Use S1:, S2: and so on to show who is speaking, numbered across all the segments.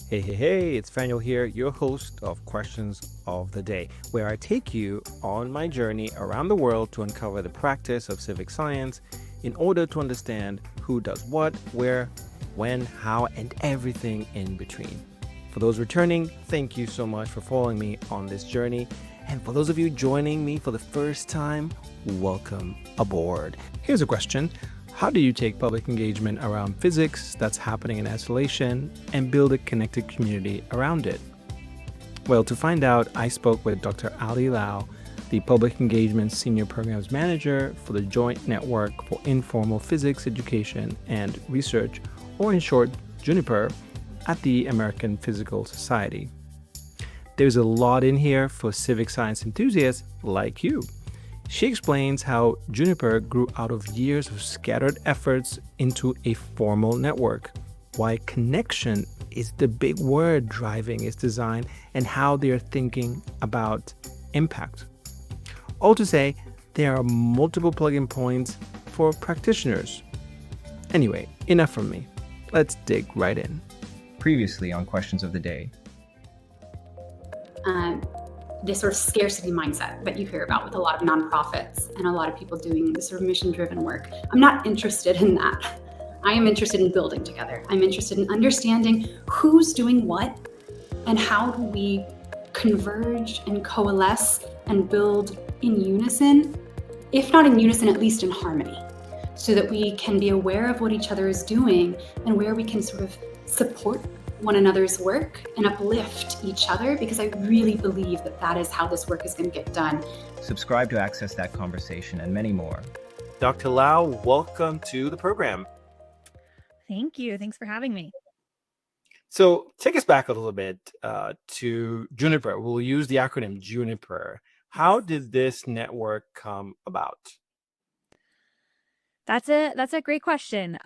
S1: Hey, it's Fanuel here, your host of Questions of the Day, where I take you on my journey around the world to uncover the practice of civic science in order to understand who does what, where, when, how, and everything in between. For those returning, thank you so much for following me on this journey. And for those of you joining me for the first time, welcome aboard. Here's a question. How do you take public engagement around physics that's happening in isolation and build a connected community around it? Well, to find out, I spoke with Dr. Allie Lau, the Public Engagement Senior Programs Manager for the Joint Network for Informal Physics Education and Research, or in short, JNIPER, at the American Physical Society. There's a lot in here for civic science enthusiasts like you. She explains how JNIPER grew out of years of scattered efforts into a formal network, why connection is the big word driving its design, and how they are thinking about impact. All to say, there are multiple plug-in points for practitioners. Anyway, enough from me. Let's dig right in. Previously on Questions of the Day.
S2: This sort of scarcity mindset that you hear about with a lot of nonprofits and a lot of people doing this sort of mission-driven work. I'm not interested in that. I am interested in building together. I'm interested in understanding who's doing what and how do we converge and coalesce and build in unison, if not in unison, at least in harmony, so that we can be aware of what each other is doing and where we can sort of support one another's work and uplift each other, because I really believe that that is how this work is going to get done.
S1: Subscribe to access that conversation and many more. Dr. Lau, welcome to the program.
S3: Thank you. Thanks for having me.
S1: So take us back a little bit to JNIPER. We'll use the acronym JNIPER. How did this network come about?
S3: That's a great question.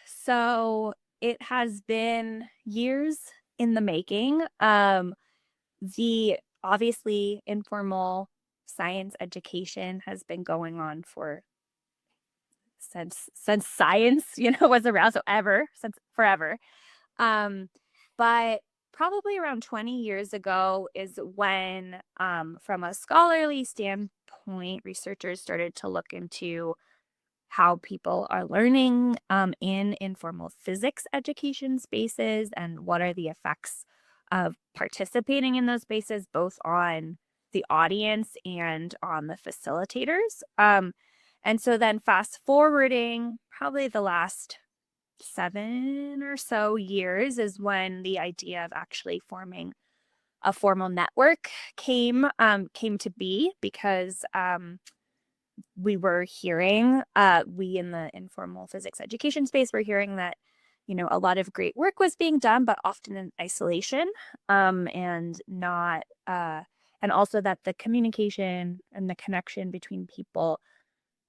S3: So it has been years in the making. The obviously informal science education has been going on since science, was around, since forever. But probably around 20 years ago is when, from a scholarly standpoint, researchers started to look into how people are learning in informal physics education spaces and what are the effects of participating in those spaces, both on the audience and on the facilitators. And so then fast forwarding probably the last 7 or so years is when the idea of actually forming a formal network came to be, because we were hearing, we in the informal physics education space were hearing that, a lot of great work was being done, but often in isolation, and not, and also that the communication and the connection between people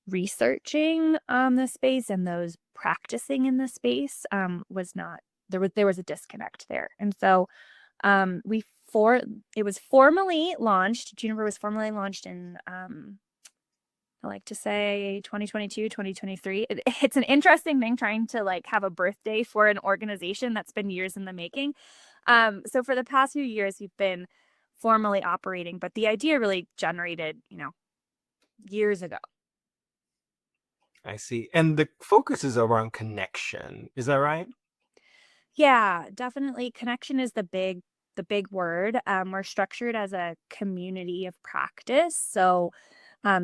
S3: researching the space and those practicing in the space was not, there was a disconnect there. And so it was formally launched, JNIPER was formally launched in I like to say 2022, 2023. It's an interesting thing trying to have a birthday for an organization that's been years in the making. So for the past few years, we've been formally operating, but the idea really generated, years ago.
S1: I see. And the focus is around connection. Is that right?
S3: Yeah, definitely. Connection is the big word. We're structured as a community of practice. So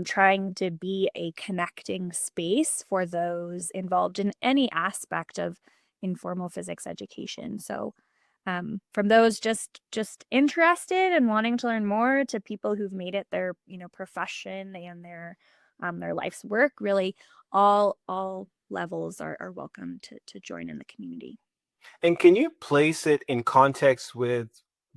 S3: trying to be a connecting space for those involved in any aspect of informal physics education. So from those just interested and wanting to learn more, to people who've made it their profession and their life's work, really all levels are welcome to join in the community.
S1: And can you place it in context with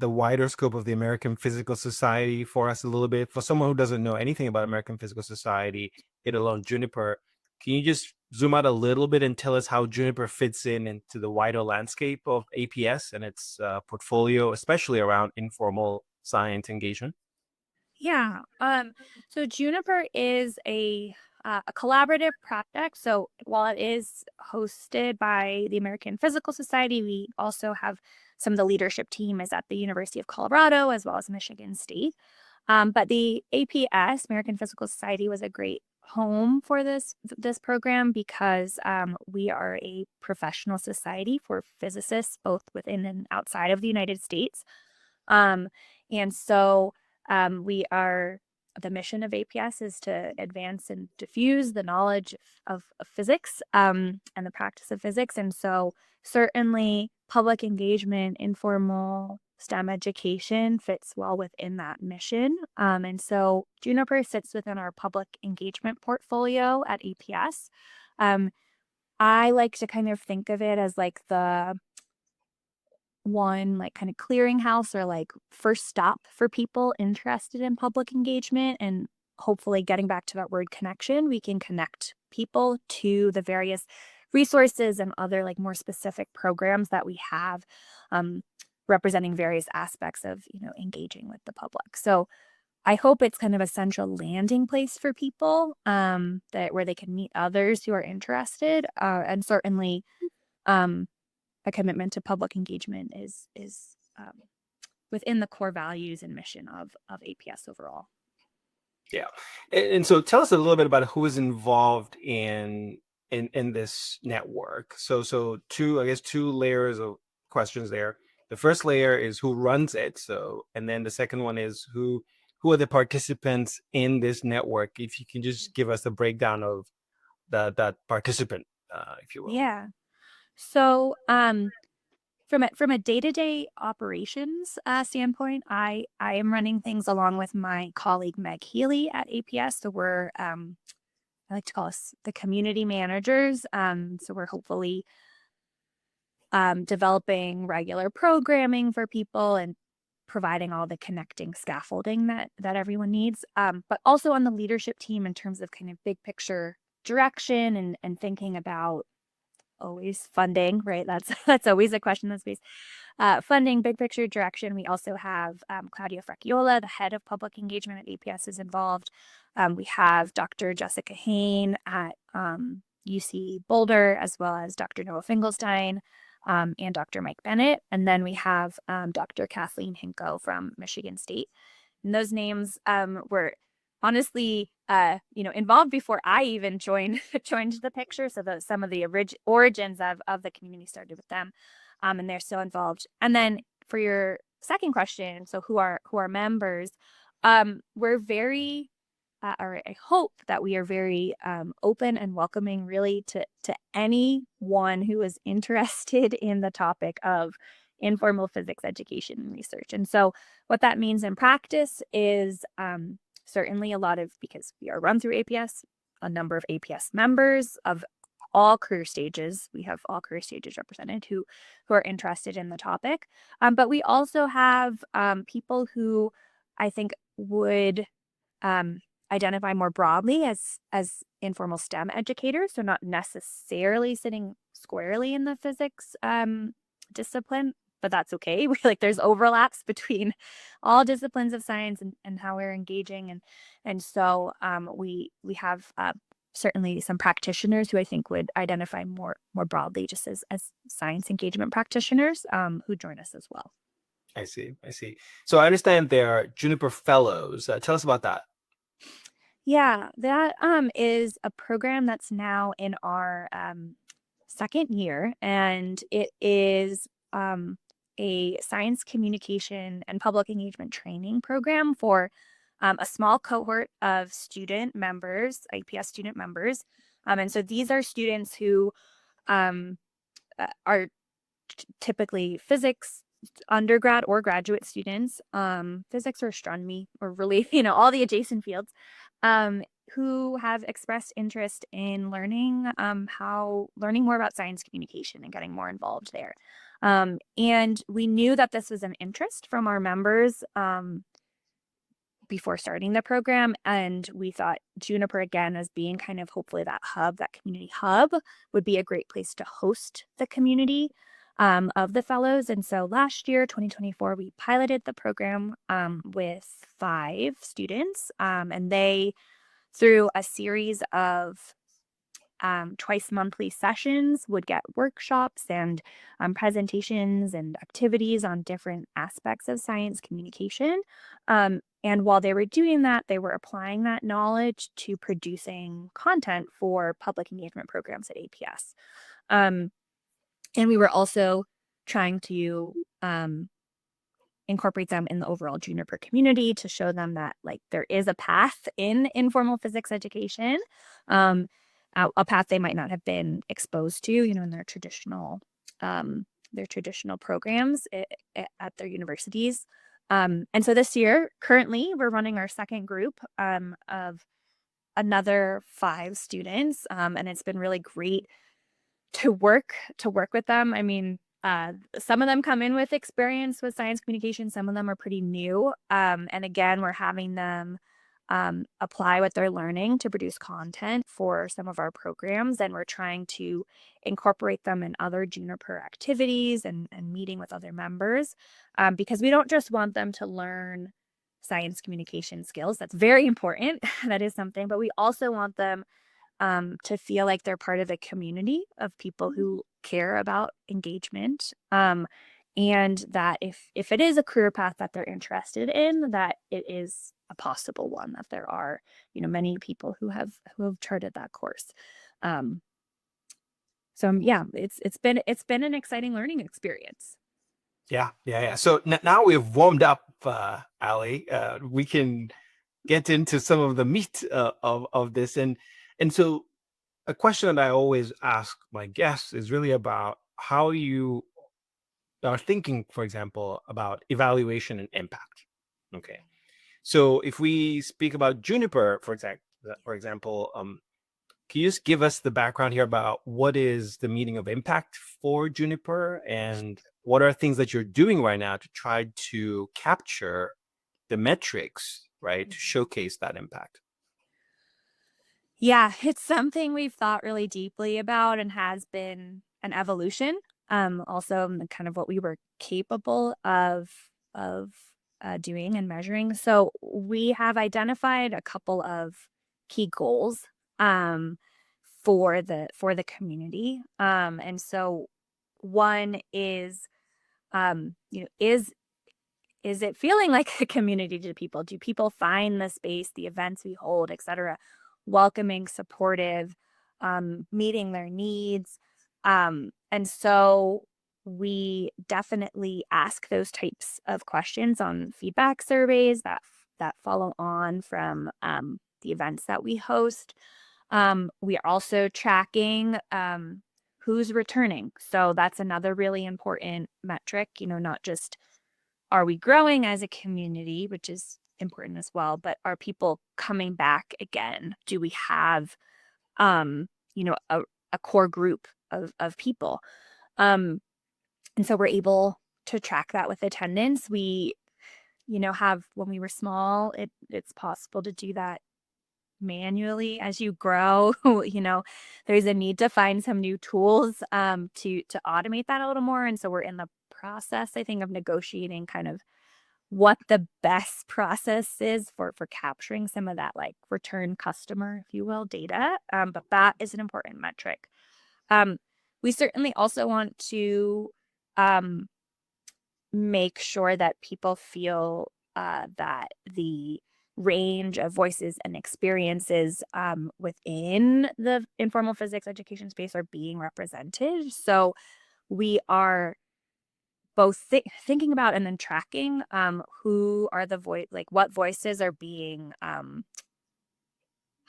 S1: the wider scope of the American Physical Society for us a little bit? For someone who doesn't know anything about American Physical Society, let alone JNIPER, can you just zoom out a little bit and tell us how JNIPER fits into the wider landscape of APS and its portfolio, especially around informal science engagement?
S3: Yeah. So JNIPER is a a collaborative project. So while it is hosted by the American Physical Society, we also have some of the leadership team is at the University of Colorado as well as Michigan State. But the APS, American Physical Society, was a great home for this program because we are a professional society for physicists, both within and outside of the United States. And so the mission of APS is to advance and diffuse the knowledge of physics and the practice of physics. And so certainly public engagement, informal STEM education fits well within that mission. And so JNIPER sits within our public engagement portfolio at APS. I like to kind of think of it as like the one like kind of clearinghouse or like first stop for people interested in public engagement, and hopefully getting back to that word connection, we can connect people to the various resources and other like more specific programs that we have representing various aspects of engaging with the public. So I hope it's kind of a central landing place for people that where they can meet others who are interested, and certainly a commitment to public engagement is within the core values and mission of APS overall.
S1: Yeah. And so tell us a little bit about who is involved in this network. So two layers of questions there. The first layer is who runs it. And then the second one is who are the participants in this network? If you can just give us a breakdown of that participant, if you will.
S3: Yeah. So from a day-to-day operations standpoint, I am running things along with my colleague Meg Healy at APS. So we're I like to call us the community managers. So we're hopefully developing regular programming for people and providing all the connecting scaffolding that everyone needs. But also on the leadership team in terms of kind of big picture direction and thinking about always funding, right? That's always a question that's based. Funding, big picture direction. We also have Claudia Fracciola, the head of public engagement at APS, is involved. We have Dr. Jessica Hain at UC Boulder, as well as Dr. Noah Finkelstein and Dr. Mike Bennett. And then we have Dr. Kathleen Hinko from Michigan State. And those names were honestly involved before I even joined the picture. So some of the origins of the community started with them, and they're still involved. And then for your second question, so who are members? We're very, or I hope that we are very open and welcoming, really, to anyone who is interested in the topic of informal physics education and research. And so what that means in practice is certainly because we are run through APS, a number of APS members of all career stages. We have all career stages represented who are interested in the topic. But we also have people who I think would identify more broadly as informal STEM educators. So not necessarily sitting squarely in the physics discipline, but that's okay. There's overlaps between all disciplines of science and how we're engaging. And so we have certainly some practitioners who I think would identify more broadly just as science engagement practitioners who join us as well.
S1: I see. So I understand there are JNIPER Fellows. Tell us about that.
S3: Yeah, that is a program that's now in our second year, and it is a science communication and public engagement training program for a small cohort of student members, IPS student members. And so these are students who are typically physics undergrad or graduate students, physics or astronomy, or really, all the adjacent fields, who have expressed interest in learning more about science communication and getting more involved there. And we knew that this was an interest from our members before starting the program. And we thought JNIPER, again, as being kind of hopefully that community hub, would be a great place to host the community of the fellows. And so last year, 2024, we piloted the program with 5 students, and they through a series of twice monthly sessions, would get workshops and presentations and activities on different aspects of science communication. And while they were doing that, they were applying that knowledge to producing content for public engagement programs at APS. And we were also trying to incorporate them in the overall Juniper community to show them that like there is a path in informal physics education, a path they might not have been exposed to, in their traditional programs at their universities. And so this year, currently, we're running our second group of another 5 students, and it's been really great to work with them. I mean, some of them come in with experience with science communication. Some of them are pretty new. And again, we're having them apply what they're learning to produce content for some of our programs. And we're trying to incorporate them in other Juniper activities and meeting with other members, because we don't just want them to learn science communication skills. That's very important. That is something. But we also want them to feel like they're part of a community of people who care about engagement, and that if it is a career path that they're interested in, that it is a possible one, that there are many people who have charted that course. So yeah, it's been an exciting learning experience.
S1: Yeah. So now we've warmed up, Allie. We can get into some of the meat of this, and so a question that I always ask my guests is really about how you are thinking, for example, about evaluation and impact. Okay, so if we speak about Juniper, for example, can you just give us the background here about what is the meaning of impact for Juniper, and what are things that you're doing right now to try to capture the metrics, right, to showcase that impact?
S3: Yeah, it's something we've thought really deeply about and has been an evolution. Also, kind of what we were capable of doing and measuring. So we have identified a couple of key goals for the community. And so one is, is it feeling like a community to people? Do people find the space, the events we hold, et cetera, welcoming, supportive, meeting their needs? And so we definitely ask those types of questions on feedback surveys that follow on from the events that we host. We are also tracking who's returning. So that's another really important metric, not just are we growing as a community, which is important as well, but are people coming back again? Do we have, a core group of people? And so we're able to track that with attendance. We, have, when we were small, it's possible to do that manually. As you grow, there's a need to find some new tools to automate that a little more. And so we're in the process, I think, of negotiating kind of what the best process is for capturing some of that like return customer, if you will, data. But that is an important metric. We certainly also want to make sure that people feel that the range of voices and experiences within the informal physics education space are being represented. So we are both thinking about and then tracking who are what voices are being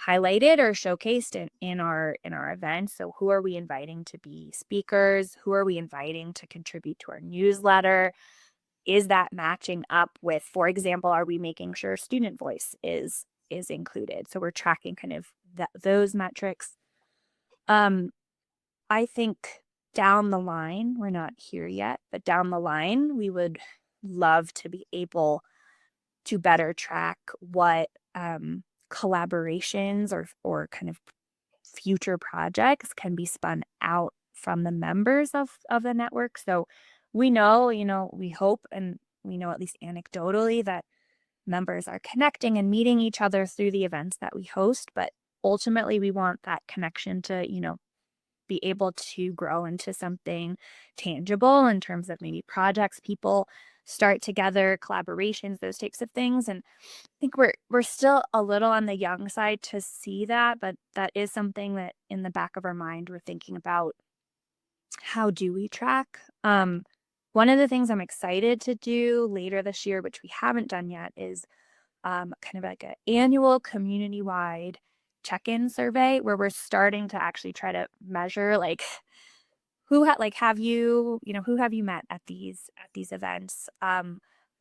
S3: highlighted or showcased in our events. So who are we inviting to be speakers? Who are we inviting to contribute to our newsletter? Is that matching up with, for example, are we making sure student voice is included? So we're tracking kind of those metrics. I think down the line, we're not here yet, but down the line, we would love to be able to better track what collaborations or kind of future projects can be spun out from the members of the network. So we know, we hope, and we know at least anecdotally that members are connecting and meeting each other through the events that we host, but ultimately we want that connection to, be able to grow into something tangible in terms of maybe projects people start together, collaborations, those types of things. And I think we're still a little on the young side to see that, but that is something that in the back of our mind we're thinking about. How do we track? One of the things I'm excited to do later this year, which we haven't done yet, is kind of like an annual community-wide check-in survey where we're starting to actually try to measure like who have you met at these events?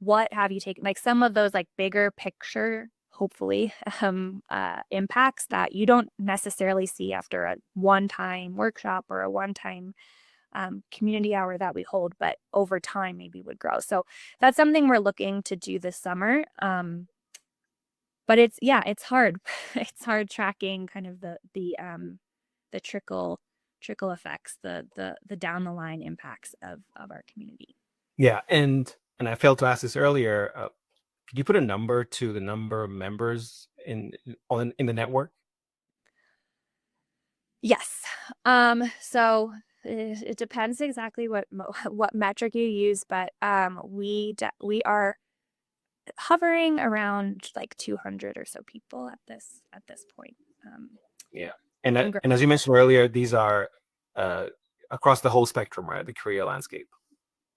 S3: What have you taken? Like some of those like bigger picture, hopefully, impacts that you don't necessarily see after a one-time workshop or a one-time community hour that we hold, but over time maybe would grow. So that's something we're looking to do this summer. But it's hard. It's hard tracking kind of the trickle effects, the down the line impacts of our community.
S1: Yeah, and I failed to ask this earlier. Could you put a number to the number of members in the network?
S3: Yes. So it depends exactly what metric you use, but we are hovering around like 200 or so people at this point.
S1: Yeah, and as you mentioned earlier, these are across the whole spectrum, right? The career landscape.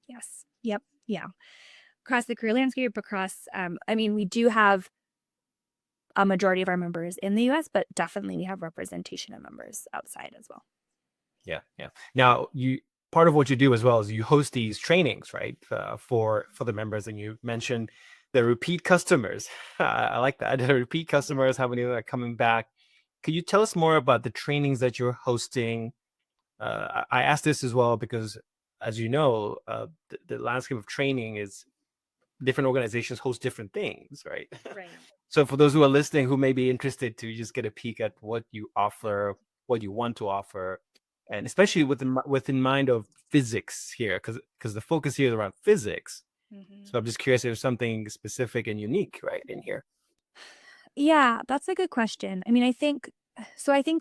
S3: Yes. Yep. Yeah. Across the career landscape, we do have a majority of our members in the US, but definitely we have representation of members outside as well.
S1: Yeah. Now, part of what you do as well is you host these trainings, right? For the members, and you mentioned the repeat customers. I like that. The repeat customers, how many are coming back? Could you tell us more about the trainings that you're hosting? I asked this as well because, as you know, the landscape of training is different organizations host different things, right?
S3: Right.
S1: So for those who are listening who may be interested to just get a peek at what you offer, what you want to offer, and especially within mind of physics here, because the focus here is around physics.
S3: Mm-hmm.
S1: So I'm just curious if there's something specific and unique right in here.
S3: Yeah, that's a good question. I think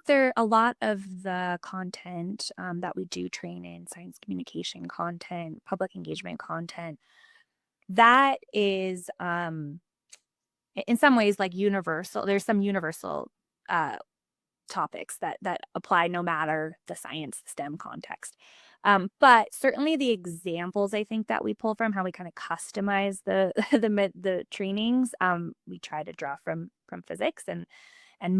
S3: there a lot of the content that we do train in, science communication content, public engagement content, that is in some ways like universal. There's some universal topics that apply no matter the science STEM context. But certainly the examples I think that we pull from, how we kind of customize the the trainings, we try to draw from physics and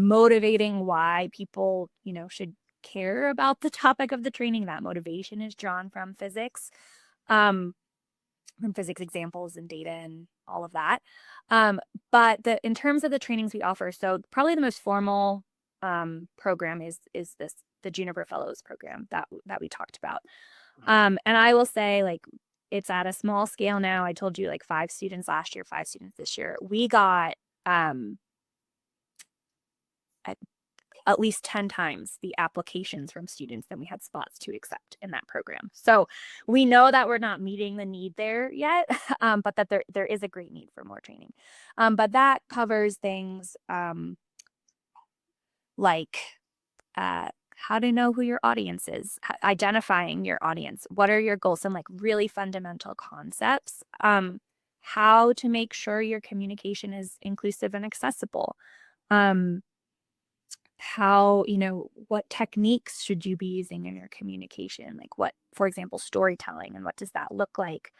S3: motivating why people should care about the topic of the training. That motivation is drawn from physics, from physics examples and data and all of that. But in terms of the trainings we offer, so probably the most formal program is the JNIPER Fellows program that we talked about. And I will say, like, it's at a small scale now. I told you, like, 5 students last year, 5 students this year. We got at least 10 times the applications from students than we had spots to accept in that program. So we know that we're not meeting the need there yet, but that there is a great need for more training. But that covers things like how to know who your audience is, identifying your audience, what are your goals, some like really fundamental concepts, how to make sure your communication is inclusive and accessible, how, what techniques should you be using in your communication, like what, for example, storytelling, and what does that look like.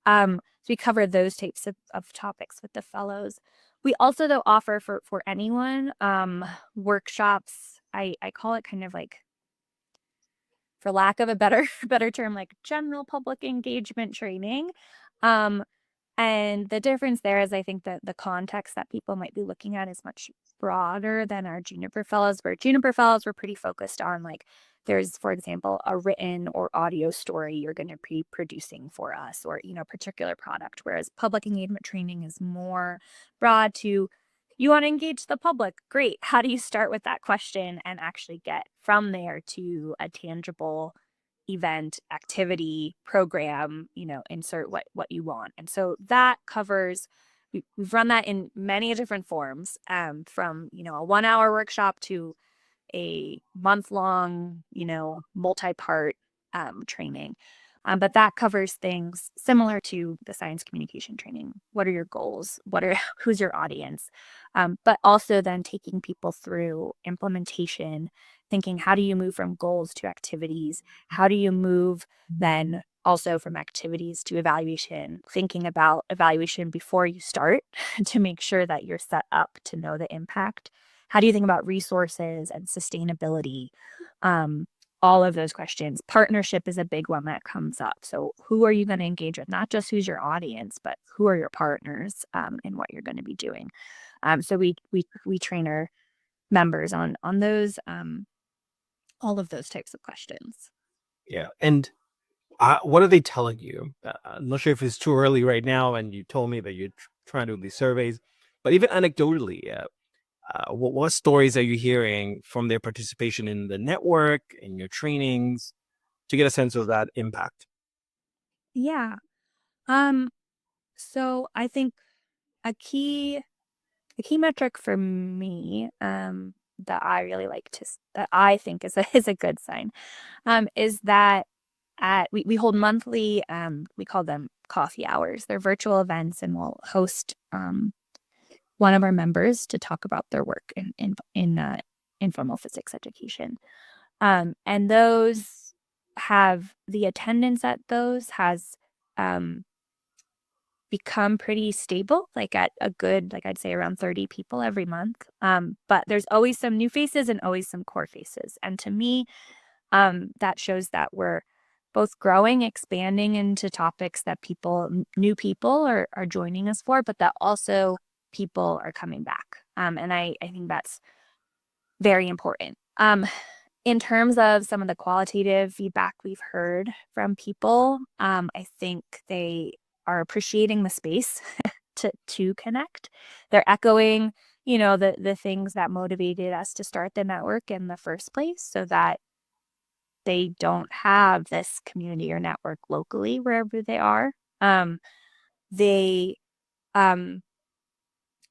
S3: So we cover those types of topics with the fellows. We also, though, offer for anyone workshops. I call it kind of like, for lack of a better term, like general public engagement training. And the difference there is, I think that the context that people might be looking at is much broader than our JNIPER Fellows, where JNIPER Fellows were pretty focused on, like, there's, for example, a written or audio story you're going to be producing for us, or, particular product, whereas public engagement training is more broad to, you want to engage the public. Great. How do you start with that question and actually get from there to a tangible event, activity, program, insert what you want. And so that covers we've run that in many different forms, from, a 1-hour workshop to a month-long, multi-part training. But that covers things similar to the science communication training. What are your goals? Who's your audience? But also then taking people through implementation, thinking, how do you move from goals to activities? How do you move then also from activities to evaluation, thinking about evaluation before you start to make sure that you're set up to know the impact? How do you think about resources and sustainability? All of those questions. Partnership is a big one that comes up. So who are you going to engage with? Not just who's your audience, but who are your partners in what you're going to be doing. So we train our members on those, all of those types of questions.
S1: Yeah. And what are they telling you? I'm not sure if it's too early right now, and you told me that you're trying to do these surveys, but even anecdotally, what stories are you hearing from their participation in the network, in your trainings, to get a sense of that impact?
S3: Yeah. So I think a key metric for me, that I really like that I think is a good sign, is that we hold monthly, we call them coffee hours. They're virtual events, and we'll host one of our members to talk about their work in informal physics education. And those the attendance at those has become pretty stable, like at a good, like I'd say around 30 people every month. But there's always some new faces and always some core faces. And to me, that shows that we're both growing, expanding into topics that new people are joining us for, but that also people are coming back. And I think that's very important. In terms of some of the qualitative feedback we've heard from people, I think they are appreciating the space to connect. They're echoing, the things that motivated us to start the network in the first place, so that they don't have this community or network locally wherever they are. They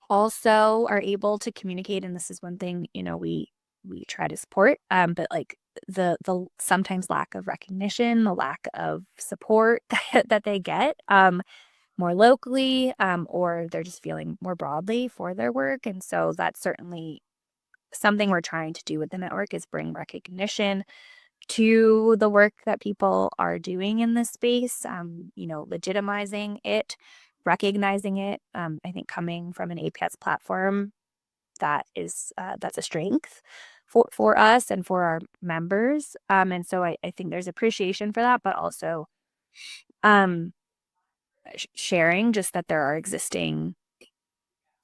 S3: also are able to communicate, and this is one thing, we try to support, but like the sometimes lack of recognition, the lack of support that they get more locally, or they're just feeling more broadly for their work. And so that's certainly something we're trying to do with the network, is bring recognition to the work that people are doing in this space, legitimizing it, recognizing it. I think coming from an APS platform, that's a strength for us and for our members. And so I think there's appreciation for that, but also sharing just that there are existing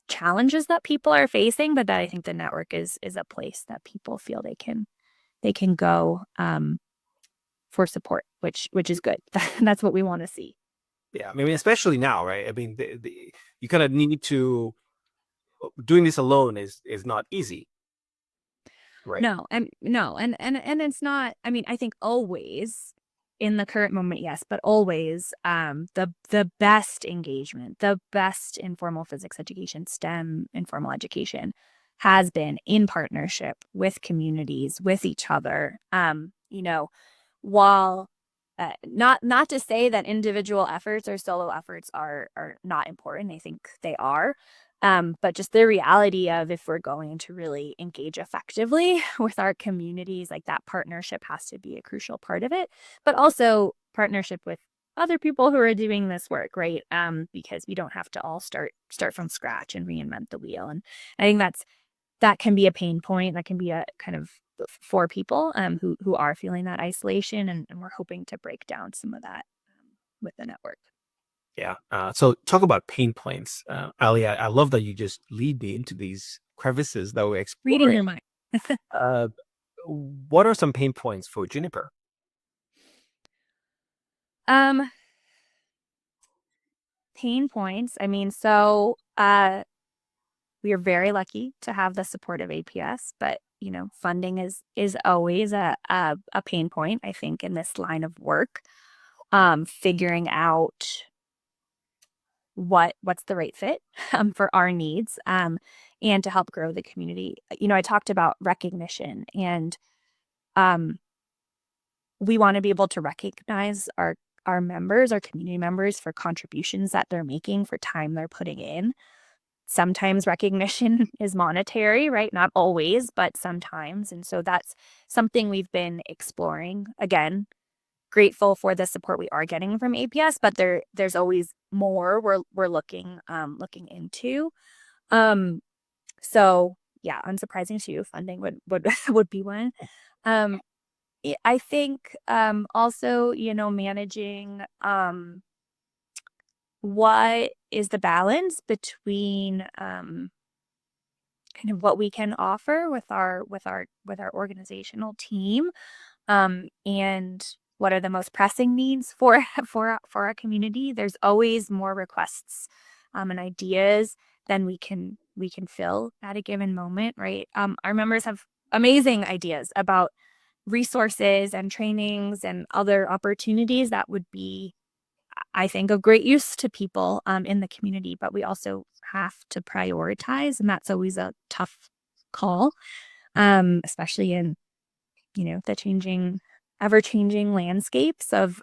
S3: challenges that people are facing, but that I think the network is a place that people feel they can go for support, which is good. That's what we want to see.
S1: Yeah, I mean, especially now, right? I mean, you kind of need to, doing this alone is not easy, right?
S3: No, and it's not. I mean, I think always in the current moment, yes, but always, the best engagement, the best informal physics education, STEM informal education, has been in partnership with communities, with each other. While not to say that individual efforts or solo efforts are not important. I think they are. But just the reality of, if we're going to really engage effectively with our communities, like that partnership has to be a crucial part of it, but also partnership with other people who are doing this work, right? Because we don't have to all start from scratch and reinvent the wheel. And I think that can be a pain point. That can be a kind of for people who are feeling that isolation, and we're hoping to break down some of that with the network.
S1: Yeah. So talk about pain points. Allie, I love that you just lead me into these crevices that we're exploring.
S3: Reading your mind.
S1: What are some pain points for JNIPER?
S3: Pain points. I mean, so we are very lucky to have the support of APS, but funding is always a pain point, I think, in this line of work. Figuring out what's the right fit for our needs, and to help grow the community. I talked about recognition, and we want to be able to recognize our members, our community members, for contributions that they're making, for time they're putting in. Sometimes recognition is monetary, right? Not always, but sometimes. And so that's something we've been exploring. Again, grateful for the support we are getting from APS, but there's always more we're looking into. So yeah, unsurprising to you, funding would would be one. I think also, managing what is the balance between kind of what we can offer with our organizational team, and what are the most pressing needs for for our community. There's always more requests and ideas than we can fill at a given moment, right? Our members have amazing ideas about resources and trainings and other opportunities that would be, I think, of great use to people in the community, but we also have to prioritize, and that's always a tough call, especially in the ever-changing landscapes of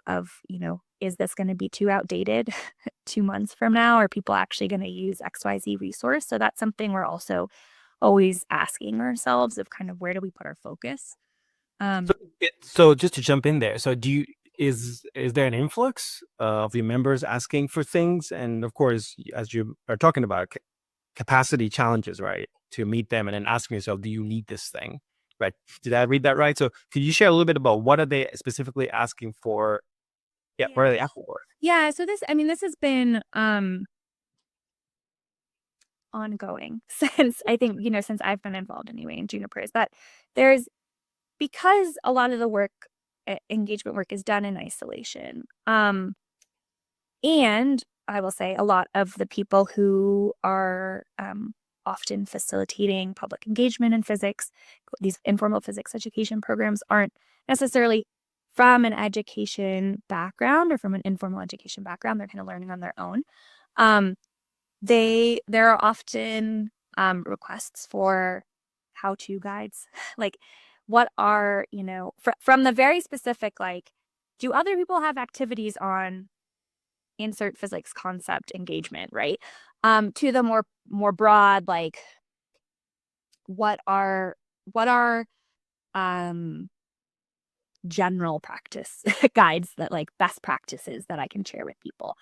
S3: is this going to be too outdated 2 months from now? Are people actually going to use XYZ resource? So that's something we're also always asking ourselves, of kind of where do we put our focus.
S1: So just to jump in there, so is there an influx of your members asking for things? And of course, as you are talking about capacity challenges, right, to meet them, and then asking yourself, do you need this thing, right? Did I read that right? So could you share a little bit about what are they specifically asking for? Yeah, what are they asking for?
S3: Yeah, so this has been ongoing since, I think, since I've been involved anyway in JNIPER, is that because a lot of the work, engagement work, is done in isolation. And I will say a lot of the people who are often facilitating public engagement in physics, these informal physics education programs, aren't necessarily from an education background or from an informal education background. They're kind of learning on their own. There are often requests for how-to guides, like what are, from the very specific, like, do other people have activities on insert physics concept engagement, right? To the more broad, like, what are general practice guides, that, like, best practices that I can share with people.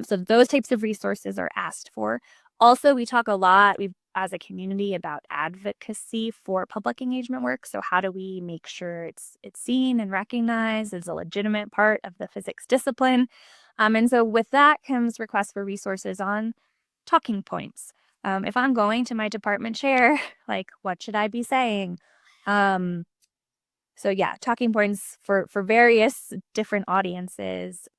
S3: So those types of resources are asked for. Also, we talk a lot, as a community, about advocacy for public engagement work. So how do we make sure it's seen and recognized as a legitimate part of the physics discipline? And so with that comes requests for resources on talking points. If I'm going to my department chair, like, what should I be saying? So yeah, talking points for various different audiences.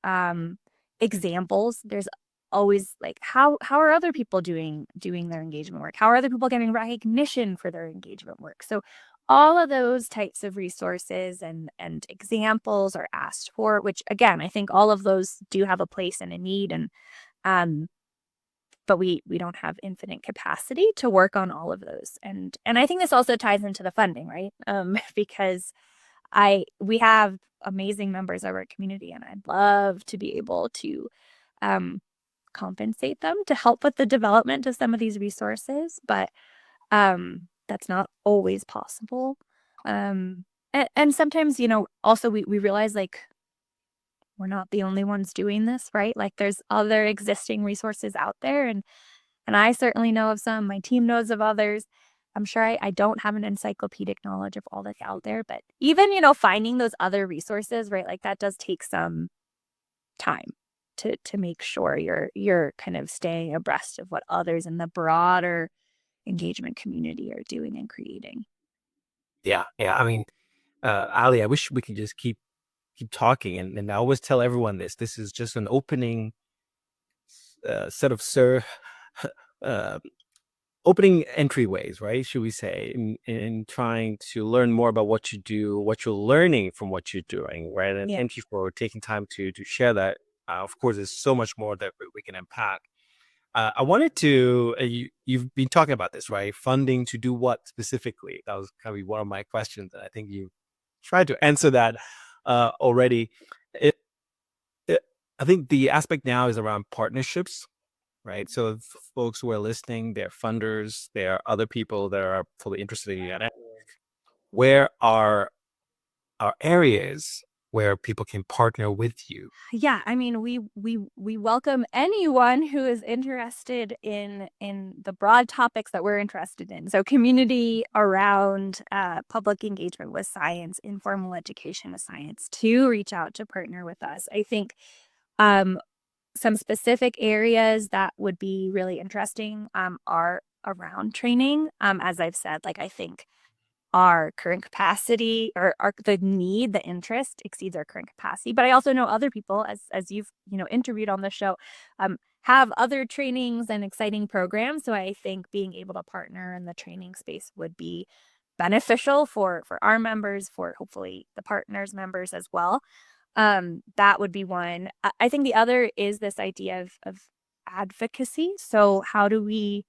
S3: Examples. There's always, like, how are other people doing their engagement work? How are other people getting recognition for their engagement work? So all of those types of resources and examples are asked for, which, again, I think all of those do have a place and a need, and but we don't have infinite capacity to work on all of those. And I think this also ties into the funding, right? Because we have amazing members of our community, and I'd love to be able to compensate them to help with the development of some of these resources, but that's not always possible. And sometimes, also we realize, like, we're not the only ones doing this, right? Like, there's other existing resources out there, and I certainly know of some. My team knows of others. I'm sure I don't have an encyclopedic knowledge of all that's out there, but even, finding those other resources, right? Like, that does take some time to make sure you're kind of staying abreast of what others in the broader engagement community are doing and creating.
S1: Yeah. I mean, Ali, I wish we could just keep talking, and I always tell everyone this is just an opening set of opening entryways, right? Should we say, in trying to learn more about what you do, what you're learning from what you're doing, right? And
S3: Yeah.
S1: thank you for taking time to share that. Of course, there's so much more that we can unpack. I wanted to, you've been talking about this, right? Funding to do what specifically? That was kind of one of my questions. And I think you tried to answer that already. It, it, I think the aspect now is around partnerships, right? So folks who are listening, they're funders, there are other people that are fully interested in it. Where are areas where people can partner with you?
S3: Yeah, I mean, we welcome anyone who is interested in the broad topics that we're interested in. So community around public engagement with science, informal education with science, to reach out to partner with us. I think some specific areas that would be really interesting are around training. As I've said, like, I think our current capacity or the need, the interest exceeds our current capacity. But I also know other people, as you've interviewed on the show, have other trainings and exciting programs. So I think being able to partner in the training space would be beneficial for our members, for hopefully the partners' members as well. That would be one. I think the other is this idea of advocacy. So how do we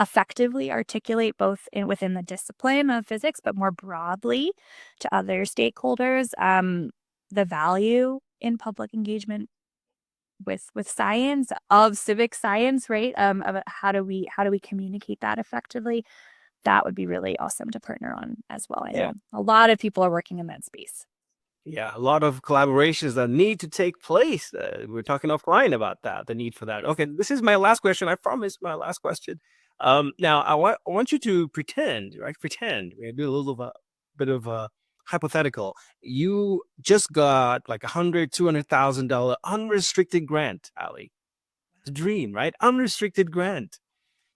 S3: effectively articulate both within the discipline of physics, but more broadly to other stakeholders, the value in public engagement with science, of civic science, right? Of how do we communicate that effectively? That would be really awesome to partner on as well. I know a lot of people are working in that space.
S1: Yeah, a lot of collaborations that need to take place. We're talking offline about that, the need for that. Okay, this is my last question. I promise my last question. Now, I want you to pretend, right? Pretend. We're gonna do a little bit of a hypothetical. You just got like $200,000 unrestricted grant, Allie. The dream, right? Unrestricted grant.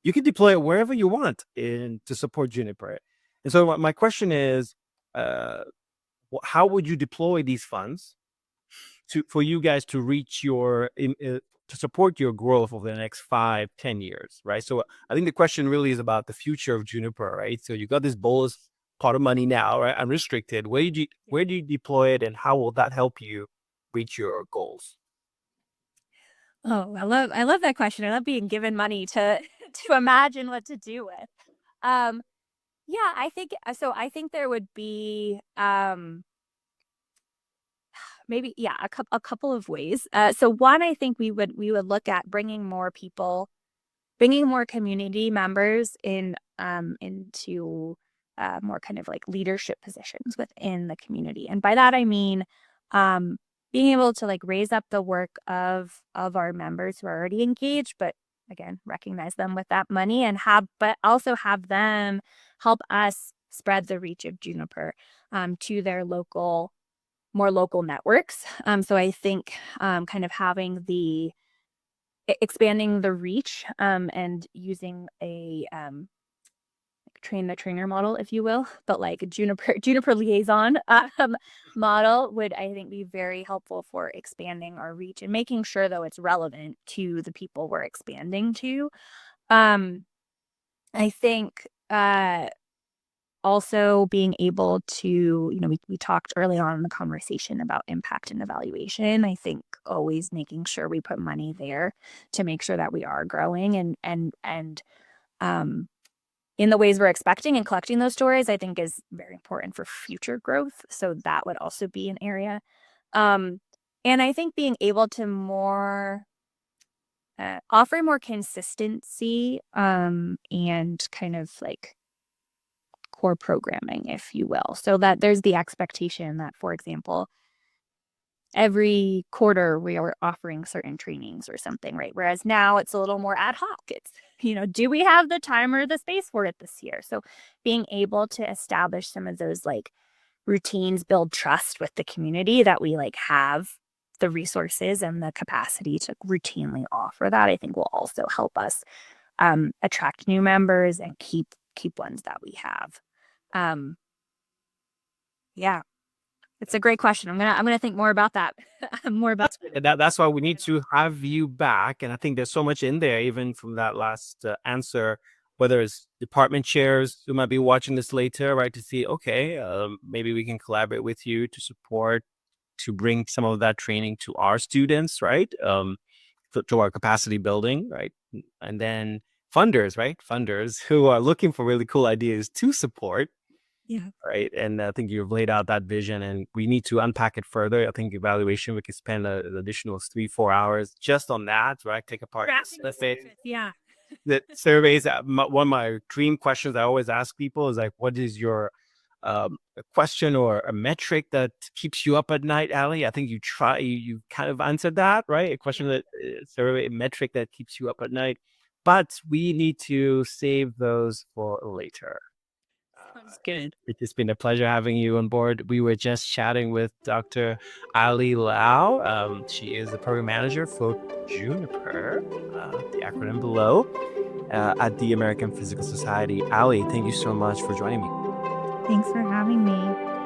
S1: You can deploy it wherever you want to support JNIPER. And so my question is, how would you deploy these funds for you guys to reach to support your growth over the next 5-10 years, right? So I think the question really is about the future of JNIPER, right? So you got this bolus pot of money now, right? Unrestricted. Where do you deploy it, and how will that help you reach your goals?
S3: Oh, I love that question. I love being given money to imagine what to do with. Yeah, I think so. I think there would be maybe a couple of ways. So one, I think we would look at bringing more community members into more kind of like leadership positions within the community, and by that I mean being able to like raise up the work of our members who are already engaged, but again, recognize them with that money, and but also have them help us spread the reach of JNIPER to their more local networks. So I think kind of having expanding the reach and using a train the trainer model, if you will, but like a JNIPER liaison model would, I think, be very helpful for expanding our reach and making sure, though, it's relevant to the people we're expanding to. I think also being able to, we talked early on in the conversation about impact and evaluation. I think always making sure we put money there to make sure that we are growing and in the ways we're expecting, and collecting those stories, I think, is very important for future growth. So that would also be an area. And I think being able to offer more consistency and kind of like core programming, if you will, so that there's the expectation that, for example, every quarter we are offering certain trainings or something, right? Whereas now it's a little more ad hoc. It's, do we have the time or the space for it this year? So being able to establish some of those like routines, build trust with the community that we like have the resources and the capacity to routinely offer that, I think will also help us attract new members and keep ones that we have. Yeah. It's a great question. I'm gonna think more about that.
S1: That's why we need to have you back, and I think there's so much in there, even from that last answer. Whether it's department chairs who might be watching this later, right, to see, okay, maybe we can collaborate with you to support, to bring some of that training to our students, right? to our capacity building, right? And then funders, right? Funders who are looking for really cool ideas to support.
S3: Yeah.
S1: Right. And I think you've laid out that vision, and we need to unpack it further. I think evaluation, we could spend an additional 3-4 hours just on that, right? Take apart the snippet,
S3: Yeah.
S1: the surveys. One of my dream questions I always ask people is like, what is your a question or a metric that keeps you up at night, Allie? I think you kind of answered that, right? A question that survey, a metric that keeps you up at night, but we need to save those for later.
S3: Sounds good.
S1: It's been a pleasure having you on board. We were just chatting with Dr. Allie Lau. She is the program manager for JNIPER, the acronym below, at the American Physical Society. Allie, thank you so much for joining me.
S3: Thanks for having me.